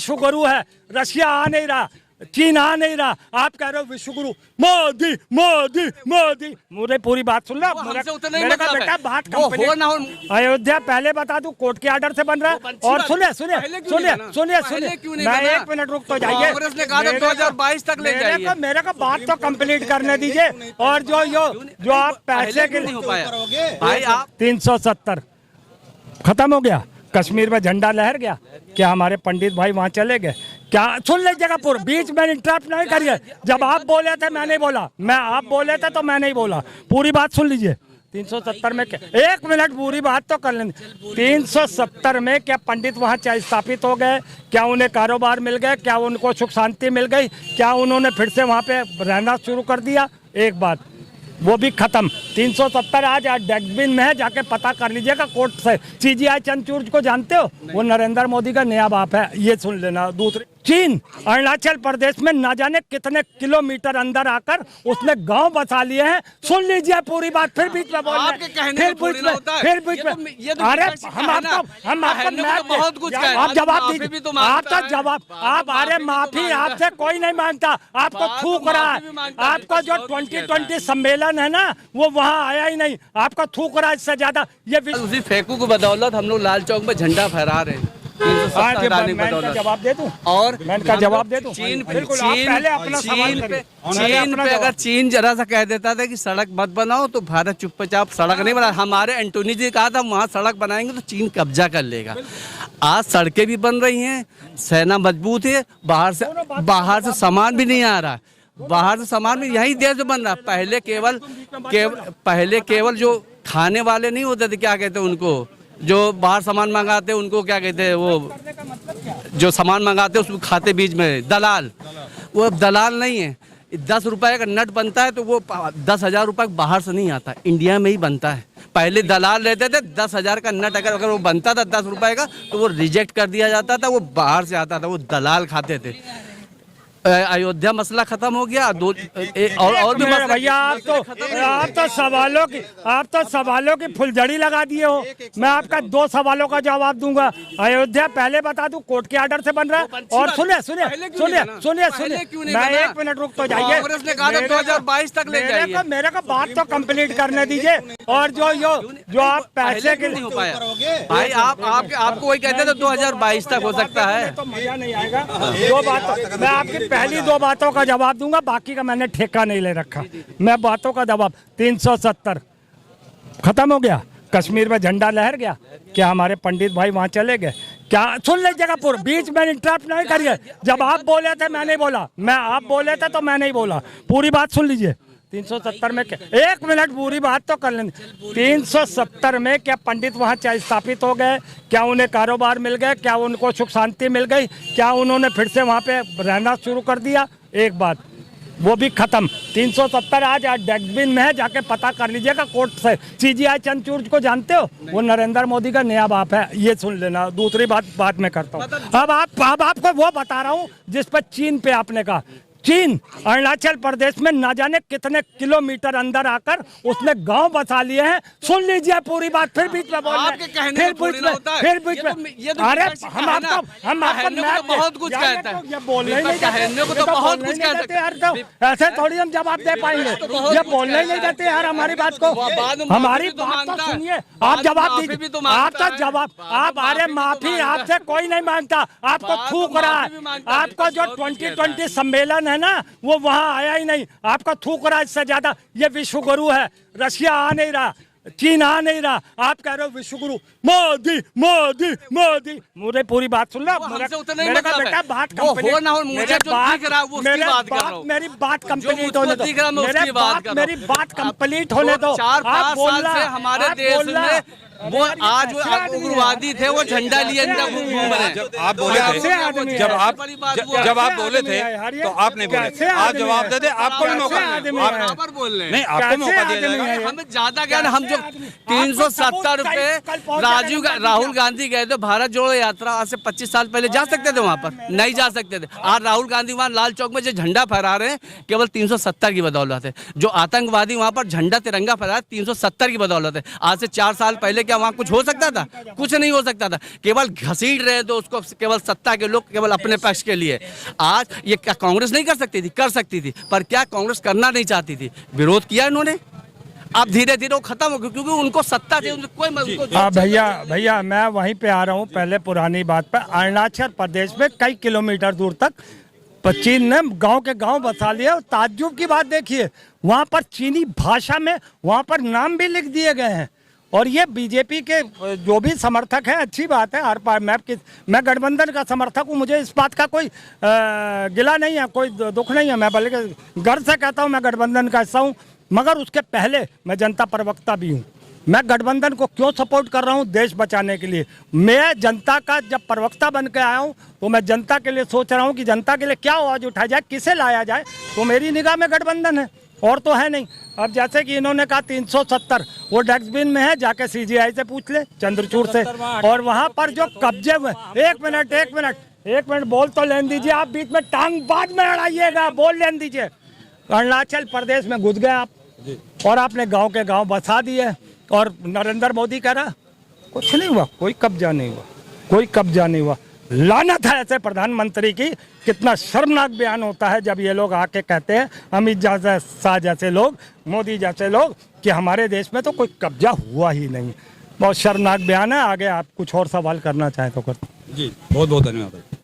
विश्व गुरु है, रशिया आ नहीं रहा, चीन आ नहीं रहा, आप कह रहे हो विश्व गुरु मोदी मोदी मोदी। मुझे पूरी बात सुन लो, मेरे का बेटा बात कंप्लीट। अयोध्या पहले बता दूं कोर्ट के ऑर्डर से बन रहा है। और सुनिए सुनिए सुनिए सुनिए सुनिए, मैं 1 मिनट रुक तो जाइए, 2022 तक ले जाइए। मेरे को बात तो कंप्लीट करने दीजिए। और जो आप पैसे के नहीं हो पाया भाई, आप 370 खत्म हो गया, कश्मीर में झंडा लहर गया, क्या हमारे पंडित भाई वहां चले गए? क्या सुन लीजिएगा पूरा, बीच में इंटरप्ट नहीं करिए। जब आप बोले थे मैं नहीं बोला, आप बोले थे तो मैं नहीं बोला, पूरी बात सुन लीजिए। 370 में क्या, 1 मिनट पूरी बात तो कर लेंगे। 370 में क्या पंडित वहाँ स्थापित हो गए? क्या उन्हें कारोबार मिल गए? क्या उनको सुख शांति मिल गई? क्या उन्होंने फिर से वहाँ पे रहना शुरू कर दिया? एक बात वो भी खत्म। 370 आज डस्टबिन में है, जाके पता कर लीजिएगा कोर्ट से। CGI चंद्रचूड़ को जानते हो? वो नरेंद्र मोदी का नया बाप है, ये सुन लेना। दूसरे चीन अरुणाचल प्रदेश में ना जाने कितने किलोमीटर अंदर आकर उसने गांव बसा लिए हैं। सुन लीजिए पूरी बात, फिर बीच में बोल रहे, फिर बीच में अरे हम आपको बहुत कुछ आप जवाब दीजिए, आप तो जवाब आप अरे माफी आपसे कोई नहीं मांगता, आपको थूक रहा है। आपका जो 2020 सम्मेलन है ना, वो वहाँ आया ही नहीं, आपका थूक रहा है। इससे ज्यादा ये उसी फेंकू को बदौलत हम लोग लाल चौक में झंडा फहरा रहे हैं। जवाब दे दूं और मैं इनका जवाब दे दूं। चीन पे अगर चीन जरा सा कह देता था कि सड़क मत बनाओ तो भारत चुपचाप सड़क नहीं बना। हमारे एंटोनी जी कहा था वहाँ सड़क बनाएंगे तो चीन कब्जा कर लेगा। आज सड़कें भी बन रही हैं, सेना मजबूत है, बाहर से सामान भी नहीं आ रहा, बाहर से सामान भी यही देश में बन रहा। पहले केवल जो खाने वाले नहीं होते थे, क्या कहते हैं उनको, जो बाहर सामान मंगाते उनको क्या कहते हैं, वो जो सामान मंगाते उसको खाते बीच में दलाल। वो अब दलाल नहीं है। 10 रुपए का नट बनता है तो वो 10,000 रुपए बाहर से नहीं आता, इंडिया में ही बनता है। पहले दलाल रहते थे, 10,000 का नट अगर वो बनता था 10 रुपए का तो वो रिजेक्ट कर दिया जाता था, वो बाहर से आता था, वो दलाल खाते थे। अयोध्या मसला खत्म हो गया। और भी भैया आप तो सवालों की फुलझड़ी लगा दिए हो। मैं आपका 2 सवालों का जवाब दूंगा। अयोध्या पहले बता दूं कोर्ट के ऑर्डर से बन रहा है। और सुनिए सुनिए सुनिए सुनिए सुनिए, मैं 1 मिनट रुक तो जाइए, 2022 तक ले जाइए। मेरे को बात तो कंप्लीट करने दीजिए। और जो आप पैसे के नहीं हो पाया भाई, आपको वही कहते थे 2022 तक हो सकता है, तो मजा नहीं आएगा। 2 बात मैं आपकी पहली 2 बातों का जवाब दूंगा, बाकी का मैंने ठेका नहीं ले रखा। मैं बातों का जवाब 370 खत्म हो गया, कश्मीर में झंडा लहर गया, क्या हमारे पंडित भाई वहां चले गए? क्या सुन लीजिएगा पूरा, बीच में इंटरप्ट नहीं करिए। जब आप बोले थे मैं नहीं बोला, आप बोले थे तो मैं नहीं बोला, पूरी बात सुन लीजिए। 370 में क्या, 1 मिनट पूरी बात तो कर लेंगे। 370 में क्या पंडित वहाँ स्थापित हो गए? क्या उन्हें कारोबार मिल गए? क्या उनको सुख शांति मिल गई? क्या उन्होंने फिर से वहाँ पे रहना शुरू कर दिया? एक बात वो भी खत्म। 370 आज डस्टबिन में है, जाके पता कर लीजिएगा कोर्ट से। CGI चंद्रचूड़ को जानते हो? वो नरेंद्र मोदी का नया बाप है, ये सुन लेना। दूसरी बात मैं करता हूँ। अब आपको वो बता रहा हूँ जिस पर चीन पे आपने कहा। चीन अरुणाचल प्रदेश में ना जाने कितने किलोमीटर अंदर आकर उसने गांव बसा लिए हैं। सुन लीजिए पूरी बात, फिर बीच में बोल रहे, फिर बीच में अरे हम आपको बहुत कुछ कहते हैं, ये बोलने ही नहीं देते यार। तो ऐसे थोड़ी हम जवाब दे पाएंगे, ये बोलने ही नहीं देते यार हमारी बात को। हमारी बात तो सुनिए, आप जवाब दीजिए। आप तो जवाब आप अरे माफी आपसे कोई नहीं मांगता, आपको थूक रहा है। आपका जो 2020 सम्मेलन है ना, वो वहां आया ही नहीं, आपका थूक रहा है। इससे ज्यादा ये विश्व गुरु है, रशिया आ नहीं रहा, चीन आ नहीं रहा, आप कह रहे हो विश्व गुरु मोदी मोदी मोदी। मुझे पूरी बात सुन लो, मेरे का बेटा बात कंप्लीट, मेरी बात कंप्लीट होने दो, मेरी बात कंप्लीट होने दो। 4-5 साल से हमारे देश में वो आज उग्रवादी थे, वो झंडा लिए घूम रहे हैं। आप बोले थे, जब आप बोले थे तो आपने बोले, आप जवाब दे दे, आपको भी मौका बोल रहे नहीं, आपको मौका दिया जाएगा। हमें ज्यादा ज्ञान, हम जो 370 रुपए राहुल गांधी गए थे भारत जोड़ो यात्रा, आज से 25 साल पहले जा सकते थे, वहाँ पर नहीं जा सकते थे। आज राहुल गांधी वहाँ लाल चौक में जो झंडा फहरा रहे हैं केवल 370 की बदौलत है। जो आतंकवादी वहाँ पर झंडा तिरंगा फहरा 370 की बदौलत है। आज से 4 साल पहले क्या वहाँ कुछ हो सकता था? कुछ नहीं हो सकता था। केवल घसीट रहे तो उसको, केवल सत्ता के लोग केवल अपने पक्ष के लिए। आज ये क्या कांग्रेस नहीं कर सकती थी? कर सकती थी, पर क्या कांग्रेस करना नहीं चाहती थी? विरोध किया इन्होंने, अब धीरे धीरे वो खत्म हो गया क्योंकि उनको सत्ता थी, कोई भैया मैं वहीं पे आ रहा हूँ पहले पुरानी बात पर। अरुणाचल प्रदेश में कई किलोमीटर दूर तक चीन ने गांव के गांव बसा लिया। और ताज्जुब की बात देखिए, वहां पर चीनी भाषा में वहां पर नाम भी लिख दिए गए हैं। और ये बीजेपी के जो भी समर्थक हैं, अच्छी बात है। हर पार मैं गठबंधन का समर्थक हूँ, मुझे इस बात का कोई गिला नहीं है, कोई दुख नहीं है। मैं बल्कि गर्व से कहता हूँ मैं गठबंधन का हिस्सा हूँ। मगर उसके पहले मैं जनता प्रवक्ता भी हूँ। मैं गठबंधन को क्यों सपोर्ट कर रहा हूँ? देश बचाने के लिए। मैं जनता का जब प्रवक्ता बन के आया हूँ तो मैं जनता के लिए सोच रहा हूँ कि जनता के लिए क्या आवाज़ उठाया जाए, किसे लाया जाए। तो मेरी निगाह में गठबंधन है, और तो है नहीं। अब जैसे कि इन्होंने कहा 370, वो डस्टबिन में है, जाके CGI से पूछ ले, चंद्रचूड़ से। और वहाँ पर जो कब्जे हुए, एक मिनट बोल तो लेने दीजिए। आप बीच में टांग बाद में अड़ाइएगा, बोल लेने दीजिए। अरुणाचल प्रदेश में घुस गए आप, और आपने गांव के गांव बसा दिए। और नरेंद्र मोदी कह रहा कुछ नहीं हुआ, कोई कब्जा नहीं हुआ। लानत है ऐसे प्रधानमंत्री की। कितना शर्मनाक बयान होता है जब ये लोग आके कहते हैं, अमित शाह जैसे लोग, मोदी जैसे लोग, कि हमारे देश में तो कोई कब्जा हुआ ही नहीं। बहुत शर्मनाक बयान है। आगे आप कुछ और सवाल करना चाहें तो कर। जी, बहुत बहुत धन्यवाद।